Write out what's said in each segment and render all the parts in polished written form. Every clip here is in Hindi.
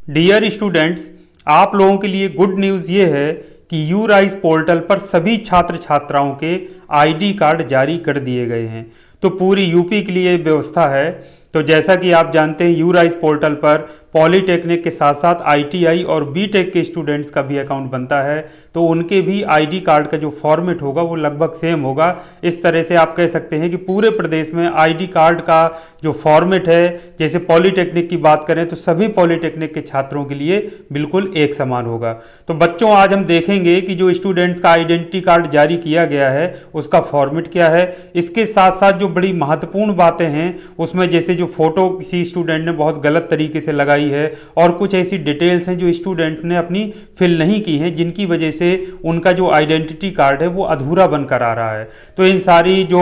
डियर स्टूडेंट्स, आप लोगों के लिए गुड न्यूज़ ये है कि यूराइज पोर्टल पर सभी छात्र छात्राओं के आईडी कार्ड जारी कर दिए गए हैं। तो पूरी यूपी के लिए व्यवस्था है। तो जैसा कि आप जानते हैं, यूराइज पोर्टल पर पॉलीटेक्निक के साथ साथ आईटीआई और बीटेक के स्टूडेंट्स का भी अकाउंट बनता है। तो उनके भी आईडी कार्ड का जो फॉर्मेट होगा वो लगभग सेम होगा। इस तरह से आप कह सकते हैं कि पूरे प्रदेश में आईडी कार्ड का जो फॉर्मेट है, जैसे पॉलीटेक्निक की बात करें तो सभी पॉलीटेक्निक के छात्रों के लिए बिल्कुल एक समान होगा। तो बच्चों, आज हम देखेंगे कि जो स्टूडेंट्स का आइडेंटिटी कार्ड जारी किया गया है उसका फॉर्मेट क्या है। इसके साथ साथ जो बड़ी महत्वपूर्ण बातें हैं उसमें जैसे जो फोटो किसी स्टूडेंट ने बहुत गलत तरीके से लगाई है और कुछ ऐसी डिटेल्स हैं जो स्टूडेंट ने अपनी फिल नहीं की हैं, जिनकी वजह से उनका जो आइडेंटिटी कार्ड है वो अधूरा बनकर आ रहा है। तो इन सारी जो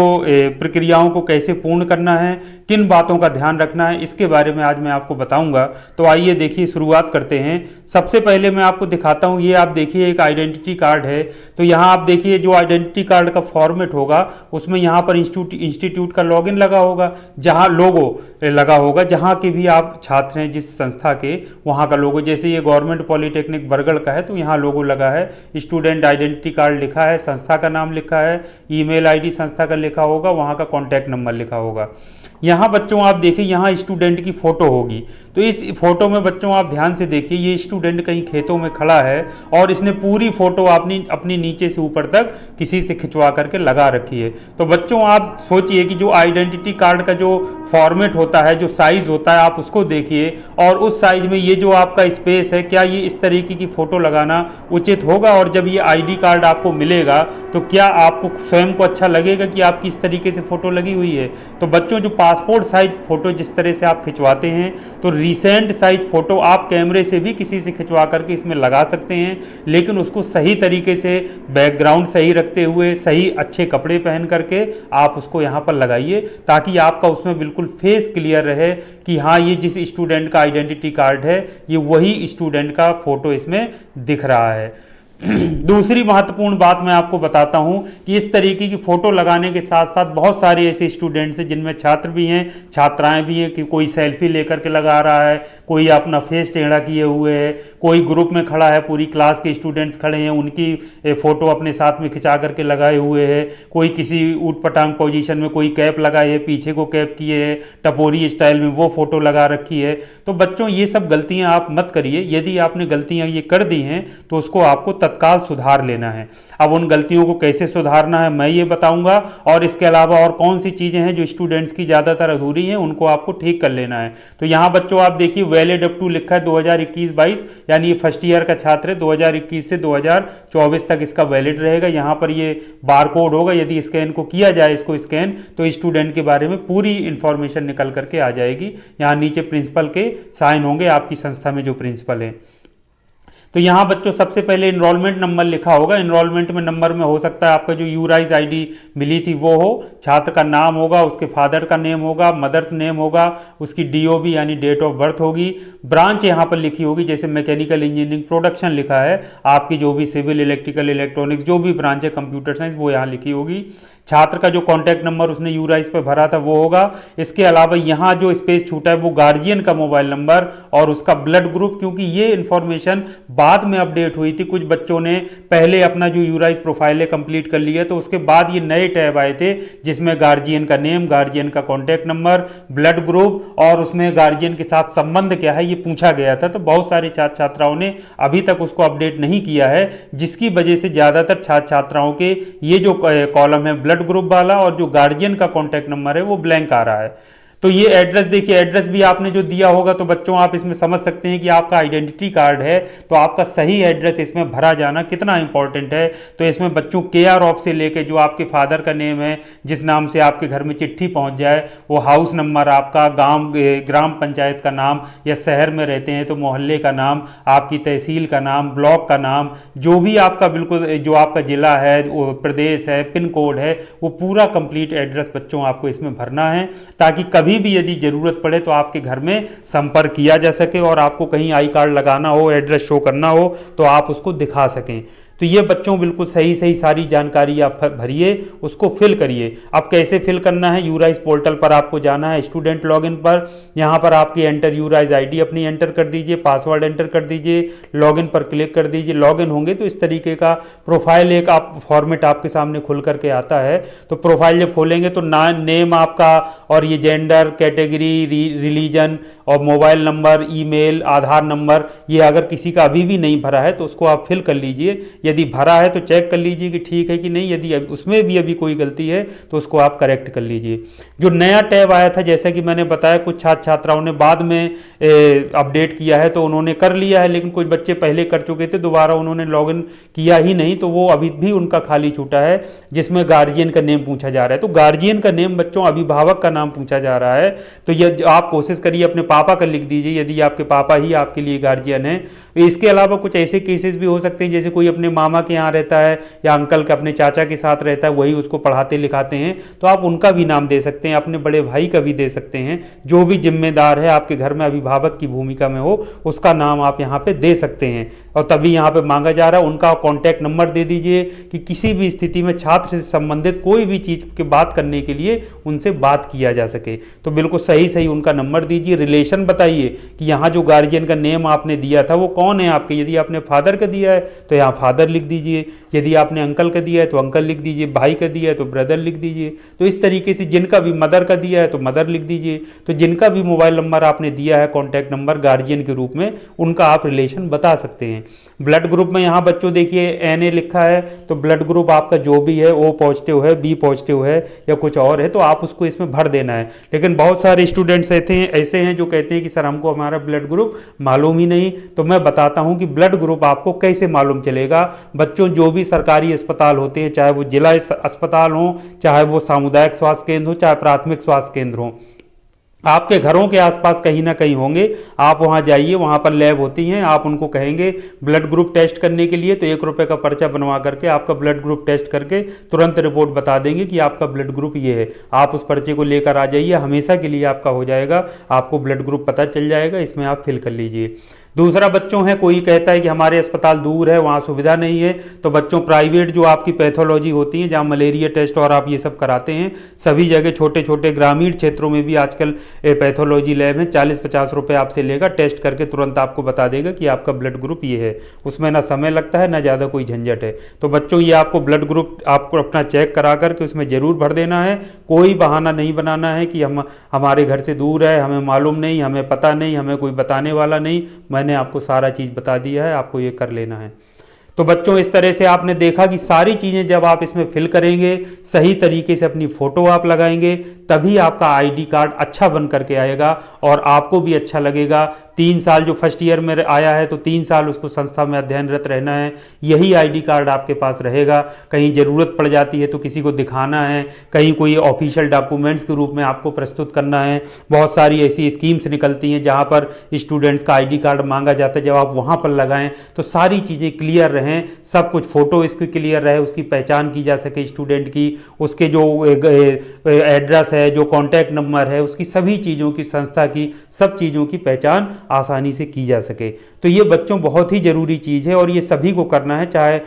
प्रक्रियाओं को कैसे पूर्ण करना है, किन बातों का ध्यान रखना है, इसके बारे में आज मैं आपको बताऊंगा। तो आइए देखिए, शुरुआत करते हैं। सबसे पहले मैं आपको दिखाता हूं, ये आप देखिए एक आइडेंटिटी कार्ड है। तो यहाँ आप देखिए जो आइडेंटिटी कार्ड का फॉर्मेट होगा उसमें यहाँ पर इंस्टीट्यूट का लॉगिन लगा होगा, जहाँ लोगो लगा होगा, जहाँ के भी आप छात्र हैं जिस संस्था के, वहाँ का लोगो। जैसे ये गवर्नमेंट पॉलीटेक्निक बरगढ़ का है तो यहाँ लोगो लगा है, स्टूडेंट आइडेंटिटी कार्ड लिखा है, संस्था का नाम लिखा है, ईमेल आईडी संस्था का लिखा होगा, वहाँ का कॉन्टैक्ट नंबर लिखा होगा। यहाँ बच्चों आप देखिए, यहाँ स्टूडेंट की फोटो होगी। तो इस फोटो में बच्चों आप ध्यान से देखिए, ये स्टूडेंट कहीं खेतों में खड़ा है और इसने पूरी फोटो अपनी नीचे से ऊपर तक किसी से खिंचवा करके लगा रखी है। तो बच्चों आप सोचिए कि जो आइडेंटिटी कार्ड का जो फॉर्मेट होता है, जो साइज होता है, आप उसको देखिए और उस साइज में ये जो आपका स्पेस है, क्या ये इस तरीके की फोटो लगाना उचित होगा? और जब ये आईडी कार्ड आपको मिलेगा तो क्या आपको स्वयं को अच्छा लगेगा कि आपकी इस तरीके से फोटो लगी हुई है? तो बच्चों, जो पासपोर्ट साइज फोटो जिस तरह से आप खिंचवाते हैं, तो रिसेंट साइज फोटो आप कैमरे से भी किसी से खिंचवा करके इसमें लगा सकते हैं, लेकिन उसको सही तरीके से बैकग्राउंड सही रखते हुए, सही अच्छे कपड़े पहन करके आप उसको यहाँ पर लगाइए, ताकि आपका उसमें बिल्कुल फेस क्लियर रहे कि हाँ, ये जिस स्टूडेंट का आइडेंटिटी कार्ड है ये वही स्टूडेंट का फोटो इसमें दिख रहा है। दूसरी महत्वपूर्ण बात मैं आपको बताता हूं कि इस तरीके की फोटो लगाने के साथ साथ बहुत सारे ऐसे स्टूडेंट्स हैं जिनमें छात्र भी हैं, छात्राएं भी हैं, कि कोई सेल्फी लेकर के लगा रहा है, कोई अपना फेस टेढ़ा किए हुए है, कोई ग्रुप में खड़ा है, पूरी क्लास के स्टूडेंट्स खड़े हैं, उनकी फोटो अपने साथ में खिंचा करके लगाए हुए है, कोई किसी ऊट पटांग पोजीशन में कोई कैप लगाए है, पीछे को कैप किए है, टपोरी स्टाइल में वो फोटो लगा रखी है। तो बच्चों, ये सब गलतियां आप मत करिए। यदि आपने गलतियां ये कर दी हैं तो उसको आपको तत्काल सुधार लेना है। अब उन गलतियों को कैसे सुधारना है मैं ये बताऊंगा, और इसके अलावा और कौन सी चीजें हैं जो स्टूडेंट्स की ज्यादातर अधूरी हैं उनको आपको ठीक कर लेना है। तो यहाँ बच्चों आप देखिए, वैलिड अप टू लिखा है 2021-22, यानी ये फर्स्ट ईयर का छात्र है, 2021 से 2024 तक इसका वैलिड रहेगा। यहाँ पर ये बार कोड होगा, यदि स्कैन को किया जाए, इसको स्कैन, तो स्टूडेंट के बारे में पूरी इंफॉर्मेशन निकल करके आ जाएगी। यहाँ नीचे प्रिंसिपल के साइन होंगे, आपकी संस्था में जो प्रिंसिपल है। तो यहाँ बच्चों सबसे पहले इनरोलमेंट नंबर लिखा होगा। इनरोलमेंट में नंबर में हो सकता है आपका जो यूराइज आईडी मिली थी वो हो, छात्र का नाम होगा, उसके फादर का नेम होगा, मदर्स नेम होगा, उसकी डीओबी यानी डेट ऑफ बर्थ होगी, ब्रांच यहाँ पर लिखी होगी, जैसे मैकेनिकल इंजीनियरिंग प्रोडक्शन लिखा है, आपकी जो भी सिविल, इलेक्ट्रिकल, इलेक्ट्रॉनिक्स जो भी ब्रांच है, कंप्यूटर साइंस, वो यहाँ लिखी होगी। छात्र का जो कॉन्टैक्ट नंबर उसने यूराइज पर भरा था वो होगा। इसके अलावा यहाँ जो स्पेस छूटा है वो गार्जियन का मोबाइल नंबर और उसका ब्लड ग्रुप, क्योंकि ये इंफॉर्मेशन बाद में अपडेट हुई थी। कुछ बच्चों ने पहले अपना जो यूराइज प्रोफाइल है कंप्लीट कर लिया, तो उसके बाद ये नए टैब आए थे जिसमें गार्जियन का नेम, गार्जियन का कॉन्टैक्ट नंबर, ब्लड ग्रुप और उसमें गार्जियन के साथ संबंध क्या है ये पूछा गया था। तो बहुत सारे छात्र छात्राओं ने अभी तक उसको अपडेट नहीं किया है, जिसकी वजह से ज्यादातर छात्र छात्राओं के ये जो कॉलम है ब्लड ग्रुप वाला और जो गार्जियन का कॉन्टैक्ट नंबर है वो ब्लैंक आ रहा है। तो ये एड्रेस देखिए, एड्रेस भी आपने जो दिया होगा, तो बच्चों आप इसमें समझ सकते हैं कि आपका आइडेंटिटी कार्ड है तो आपका सही एड्रेस इसमें भरा जाना कितना इंपॉर्टेंट है। तो इसमें बच्चों केयर ऑफ से लेके जो आपके फादर का नेम है, जिस नाम से आपके घर में चिट्ठी पहुंच जाए, वो हाउस नंबर, आपका गांव, ग्राम पंचायत का नाम, या शहर में रहते हैं तो मोहल्ले का नाम, आपकी तहसील का नाम, ब्लॉक का नाम, जो भी आपका बिल्कुल जो आपका जिला है, प्रदेश है, पिन कोड है, वो पूरा कंप्लीट एड्रेस बच्चों आपको इसमें भरना है, ताकि कभी भी यदि जरूरत पड़े तो आपके घर में संपर्क किया जा सके और आपको कहीं आई कार्ड लगाना हो, एड्रेस शो करना हो तो आप उसको दिखा सकें। तो ये बच्चों बिल्कुल सही सही सारी जानकारी आप भरिए, उसको फिल करिए। अब कैसे फिल करना है, यूराइज पोर्टल पर आपको जाना है, स्टूडेंट लॉगिन पर, यहाँ पर आपकी एंटर यूराइज आईडी अपनी एंटर कर दीजिए, पासवर्ड एंटर कर दीजिए, लॉगिन पर क्लिक कर दीजिए। लॉगिन होंगे तो इस तरीके का प्रोफाइल एक आप फॉर्मेट आपके सामने खुल करके आता है। तो प्रोफाइल जब खोलेंगे तो नेम आपका और ये जेंडर, कैटेगरी, रिलीजन और मोबाइल नंबर, ईमेल, आधार नंबर, ये अगर किसी का अभी भी नहीं भरा है तो उसको आप फिल कर लीजिए। यदि भरा है तो चेक कर लीजिए कि ठीक है कि नहीं, यदि उसमें भी अभी कोई गलती है तो उसको आप करेक्ट कर लीजिए। जो नया टैब आया था, जैसा कि मैंने बताया, कुछ छात्र छात्राओं ने बाद में अपडेट किया है तो उन्होंने कर लिया है, लेकिन कुछ बच्चे पहले कर चुके थे, दोबारा उन्होंने लॉगिन किया ही नहीं, तो वो अभी भी उनका खाली छूटा है, जिसमें गार्जियन का नेम पूछा जा रहा है। तो गार्जियन का नेम बच्चों अभिभावक का नाम पूछा जा रहा है, तो ये आप कोशिश करिए अपने पापा का लिख दीजिए यदि आपके पापा ही आपके लिए गार्जियन है। इसके अलावा कुछ ऐसे केसेस भी हो सकते हैं, जैसे कोई अपने मामा के यहाँ रहता है या अंकल के अपने चाचा के साथ रहता है, वही उसको पढ़ाते लिखाते हैं, तो आप उनका भी नाम दे सकते हैं, अपने बड़े भाई का भी दे सकते हैं। जो भी जिम्मेदार है आपके घर में, अभिभावक की भूमिका में हो, उसका नाम आप यहाँ पे दे सकते हैं। और तभी यहाँ पे मांगा जा रहा है उनका कॉन्टैक्ट नंबर दे दीजिए कि किसी भी स्थिति में छात्र से संबंधित कोई भी चीज़ की बात करने के लिए उनसे बात किया जा सके। तो बिल्कुल सही सही उनका नंबर दीजिए। रिलेशन बताइए कि यहाँ जो गार्जियन का नेम आपने दिया था वो कौन है आपके। यदि आपने फादर का दिया है तो यहाँ फादर लिख दीजिए, यदि आपने अंकल का दिया है तो अंकल लिख दीजिए, भाई का दिया है तो ब्रदर लिख दीजिए। तो इस तरीके से जिनका भी मदर का दिया है तो मदर लिख दीजिए। तो जिनका भी मोबाइल नंबर आपने दिया है कॉन्टैक्ट नंबर गार्जियन के रूप में, उनका आप रिलेशन बता सकते हैं। ब्लड ग्रुप में यहाँ बच्चों देखिए NA लिखा है, तो ब्लड ग्रुप आपका जो भी है, O पॉजिटिव है, B पॉजिटिव है या कुछ और है, तो आप उसको इसमें भर देना है। लेकिन बहुत सारे स्टूडेंट्स ऐसे हैं जो कहते हैं कि सर हमको हमारा ब्लड ग्रुप मालूम ही नहीं। तो मैं बताता हूं कि ब्लड ग्रुप आपको कैसे मालूम चलेगा। बच्चों, जो भी सरकारी अस्पताल होते हैं, चाहे वो जिला अस्पताल हो, चाहे वो सामुदायिक स्वास्थ्य केंद्र हो, चाहे प्राथमिक स्वास्थ्य केंद्र हो, आपके घरों के आसपास कहीं ना कहीं होंगे। आप वहां जाइए, वहां पर लैब होती हैं, आप उनको कहेंगे ब्लड ग्रुप टेस्ट करने के लिए, तो 1 रुपये का पर्चा बनवा करके आपका ब्लड ग्रुप टेस्ट करके तुरंत रिपोर्ट बता देंगे कि आपका ब्लड ग्रुप ये है। आप उस पर्चे को लेकर आ जाइए, हमेशा के लिए आपका हो जाएगा, आपको ब्लड ग्रुप पता चल जाएगा, इसमें आप फिल कर लीजिए। दूसरा बच्चों है, कोई कहता है कि हमारे अस्पताल दूर है, वहाँ सुविधा नहीं है, तो बच्चों प्राइवेट जो आपकी पैथोलॉजी होती है, जहाँ मलेरिया टेस्ट और आप ये सब कराते हैं, सभी जगह छोटे छोटे ग्रामीण क्षेत्रों में भी आजकल पैथोलॉजी लैब है। 40-50 रुपये आपसे लेगा, टेस्ट करके तुरंत आपको बता देगा कि आपका ब्लड ग्रुप ये है। उसमें ना समय लगता है ना ज़्यादा कोई झंझट है। तो बच्चों, ये आपको ब्लड ग्रुप आपको अपना चेक करा करके उसमें ज़रूर भर देना है। कोई बहाना नहीं बनाना है कि हमारे घर से दूर है, हमें मालूम नहीं, हमें पता नहीं, हमें कोई बताने वाला नहीं। मैंने आपको सारा चीज़ बता दिया है, आपको ये कर लेना है। तो बच्चों, इस तरह से आपने देखा कि सारी चीज़ें जब आप इसमें फिल करेंगे, सही तरीके से अपनी फ़ोटो आप लगाएंगे, तभी आपका आईडी कार्ड अच्छा बन करके आएगा और आपको भी अच्छा लगेगा। 3 साल जो फर्स्ट ईयर में आया है तो 3 साल उसको संस्था में अध्ययनरत रहना है, यही आईडी कार्ड आपके पास रहेगा। कहीं ज़रूरत पड़ जाती है तो किसी को दिखाना है, कहीं कोई ऑफिशियल डॉक्यूमेंट्स के रूप में आपको प्रस्तुत करना है। बहुत सारी ऐसी स्कीम्स निकलती हैं जहाँ पर स्टूडेंट्स का आईडी कार्ड मांगा जाता है। जब आप वहाँ पर लगाएं तो सारी चीज़ें क्लियर रहें, सब कुछ फ़ोटो इसकी क्लियर रहे, उसकी पहचान की जा सके स्टूडेंट की, उसके जो एड्रेस है, जो कॉन्टैक्ट नंबर है, उसकी सभी चीज़ों की, संस्था की सब चीज़ों की पहचान आसानी से की जा सके। तो ये बच्चों बहुत ही ज़रूरी चीज़ है और ये सभी को करना है, चाहे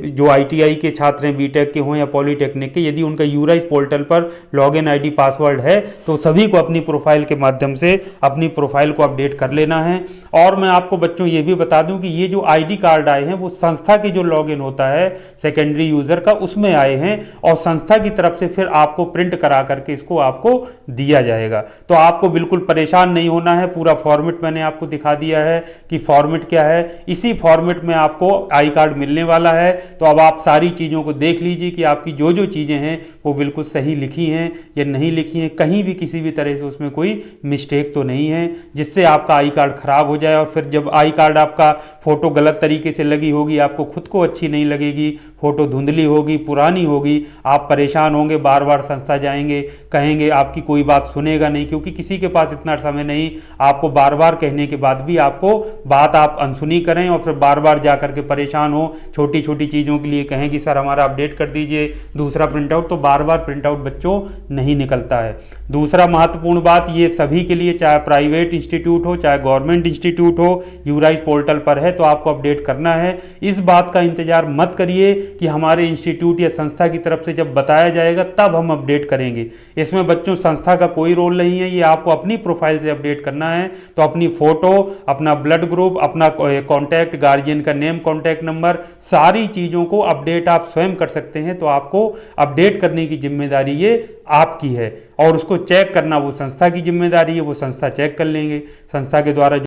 जो ITI के छात्र हैं, BTech के हों या पॉलीटेक्निक के। यदि उनका यूराइज पोर्टल पर लॉगिन ID पासवर्ड है तो सभी को अपनी प्रोफाइल के माध्यम से अपनी प्रोफाइल को अपडेट कर लेना है। और मैं आपको बच्चों ये भी बता दूं कि ये जो ID कार्ड आए हैं वो संस्था के जो लॉगिन होता है सेकेंडरी यूज़र का, उसमें आए हैं और संस्था की तरफ से फिर आपको प्रिंट करा करके इसको आपको दिया जाएगा। तो आपको बिल्कुल परेशान नहीं होना है। पूरा फॉर्मेट मैंने आपको दिखा दिया है कि फॉर्मेट क्या है। इसी फॉर्मेट में आपको आई कार्ड मिलने वाला है। तो अब आप सारी चीज़ों को देख लीजिए कि आपकी जो जो चीज़ें हैं वो बिल्कुल सही लिखी हैं या नहीं लिखी हैं, कहीं भी किसी भी तरह से उसमें कोई मिस्टेक तो नहीं है जिससे आपका आई कार्ड खराब हो जाए। और फिर जब आई कार्ड आपका फ़ोटो गलत तरीके से लगी होगी, आपको खुद को अच्छी नहीं लगेगी, फ़ोटो धुंधली होगी, पुरानी होगी, आप परेशान होंगे, बार बार संस्था जाएंगे, कहेंगे, आपकी कोई बात सुनेगा नहीं, क्योंकि किसी के पास इतना समय नहीं आपको बार बार बार कहने के बाद भी आपको बात आप अनसुनी करें और फिर बार बार जा करके परेशान हो, छोटी छोटी चीज़ों के लिए कहें कि सर हमारा अपडेट कर दीजिए दूसरा प्रिंटआउट, तो बार बार प्रिंटआउट बच्चों नहीं निकलता है। दूसरा महत्वपूर्ण बात, ये सभी के लिए, चाहे प्राइवेट इंस्टीट्यूट हो चाहे गवर्नमेंट इंस्टीट्यूट हो, यूराइज पोर्टल पर है तो आपको अपडेट करना है। इस बात का इंतजार मत करिए कि हमारे इंस्टीट्यूट या संस्था की तरफ से जब बताया जाएगा तब हम अपडेट करेंगे। इसमें बच्चों संस्था का कोई रोल नहीं है, ये आपको अपनी प्रोफाइल से अपडेट करना है। तो अपनी फोटो, अपना ब्लड ग्रुप, अपना कॉन्टैक्ट, गार्जियन का नेम, कॉन्टैक्ट नंबर, सारी चीज़ों को अपडेट आप स्वयं कर सकते हैं। तो आपको अपडेट करने की जिम्मेदारी ये आपकी है और उसको चेक करना वो संस्था की जिम्मेदारी है, वो संस्था चेक कर लेंगे। संस्था के द्वारा